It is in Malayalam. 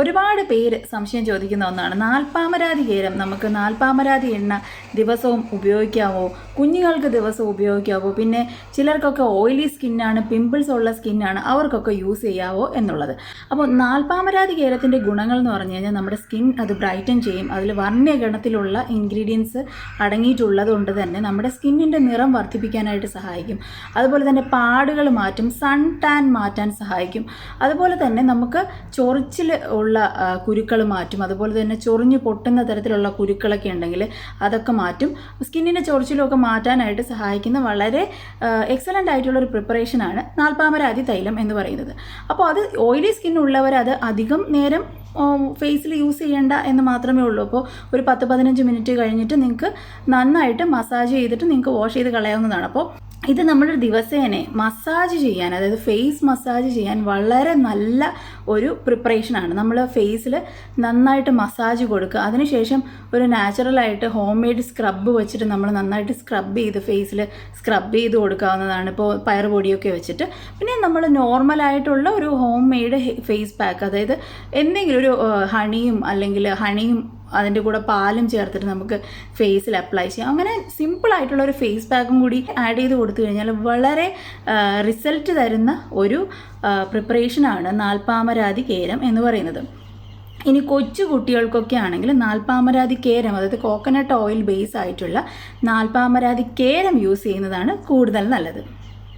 ഒരുപാട് പേര് സംശയം ചോദിക്കുന്ന ഒന്നാണ്, നാൽപ്പാമരാതി കേരം നമുക്ക് നാൽപ്പാമരാതി എണ്ണ ദിവസവും ഉപയോഗിക്കാവോ, കുഞ്ഞുങ്ങൾക്ക് ദിവസവും ഉപയോഗിക്കാവോ, പിന്നെ ചിലർക്കൊക്കെ ഓയിലി സ്കിന്നാണ്, പിമ്പിൾസ് ഉള്ള സ്കിന്നാണ്, അവർക്കൊക്കെ യൂസ് ചെയ്യാവോ എന്നുള്ളത്. അപ്പോൾ നാൽപ്പാമരാതി കേരത്തിൻ്റെ ഗുണങ്ങൾ എന്ന് പറഞ്ഞു കഴിഞ്ഞാൽ നമ്മുടെ സ്കിൻ അത് ബ്രൈറ്റൻ ചെയ്യും. അതിൽ വർണ്ണഗണത്തിലുള്ള ഇൻഗ്രീഡിയൻസ് അടങ്ങിയിട്ടുള്ളത് കൊണ്ട് തന്നെ നമ്മുടെ സ്കിന്നിൻ്റെ നിറം വർദ്ധിപ്പിക്കാനായിട്ട് സഹായിക്കും. അതുപോലെ തന്നെ പാടുകൾ മാറ്റും, സൺ ടാൻ മാറ്റാൻ സഹായിക്കും. അതുപോലെ തന്നെ നമുക്ക് ചൊറിച്ചിൽ ഉള്ള കുരുക്കൾ മാറ്റും. അതുപോലെ തന്നെ ചൊറിഞ്ഞ് പൊട്ടുന്ന തരത്തിലുള്ള കുരുക്കളൊക്കെ ഉണ്ടെങ്കിൽ അതൊക്കെ മാറ്റും. സ്കിന്നിൻ്റെ ചൊറിച്ചിലൊക്കെ മാറ്റാനായിട്ട് സഹായിക്കുന്ന വളരെ എക്സലൻ്റ് ആയിട്ടുള്ളൊരു പ്രിപ്പറേഷനാണ് നാൽപ്പാമരാതി തൈലം എന്ന് പറയുന്നത്. അപ്പോൾ അത് ഓയിലി സ്കിൻ ഉള്ളവർ അത് അധികം നേരം ഫേസിൽ യൂസ് ചെയ്യേണ്ട എന്ന് മാത്രമേ ഉള്ളൂ. അപ്പോൾ ഒരു 10-15 മിനിറ്റ് കഴിഞ്ഞിട്ട് നിങ്ങൾക്ക് നന്നായിട്ട് മസാജ് ചെയ്തിട്ട് നിങ്ങൾക്ക് വാഷ് ചെയ്ത് കളയാവുന്നതാണ്. അപ്പോൾ ഇത് നമ്മൾ ദിവസേന മസാജ് ചെയ്യാൻ, അതായത് ഫേസ് മസാജ് ചെയ്യാൻ വളരെ നല്ല ഒരു പ്രിപ്പറേഷനാണ്. നമ്മൾ ഫേസിൽ നന്നായിട്ട് മസാജ് കൊടുക്കുക, അതിനുശേഷം ഒരു നാച്ചുറലായിട്ട് ഹോം മെയ്ഡ് സ്ക്രബ്ബ് വെച്ചിട്ട് നമ്മൾ നന്നായിട്ട് സ്ക്രബ് ചെയ്ത് ഫേസിൽ സ്ക്രബ് ചെയ്ത് കൊടുക്കാവുന്നതാണ്. ഇപ്പോൾ പയർ പൊടിയൊക്കെ വെച്ചിട്ട്. പിന്നെ നമ്മൾ നോർമലായിട്ടുള്ള ഒരു ഹോം മെയ്ഡ് ഫേസ് പാക്ക്, അതായത് എന്തെങ്കിലും ഒരു ഹണിയും അതിൻ്റെ കൂടെ പാലും ചേർത്തിട്ട് നമുക്ക് ഫേസിൽ അപ്ലൈ ചെയ്യാം. അങ്ങനെ സിമ്പിളായിട്ടുള്ള ഒരു ഫേസ് പാക്കും കൂടി ആഡ് ചെയ്ത് കൊടുത്തു കഴിഞ്ഞാൽ വളരെ റിസൾട്ട് തരുന്ന ഒരു പ്രിപ്പറേഷനാണ് നാൽപ്പാമരാതി കേരം എന്ന് പറയുന്നത്. ഇനി കൊച്ചു കുട്ടികൾക്കൊക്കെ ആണെങ്കിൽ നാൽപ്പാമരാതി കേരം, അതായത് കോക്കനട്ട് ഓയിൽ ബേസ് ആയിട്ടുള്ള നാൽപ്പാമരാതി കേരം യൂസ് ചെയ്യുന്നതാണ് കൂടുതൽ നല്ലത്.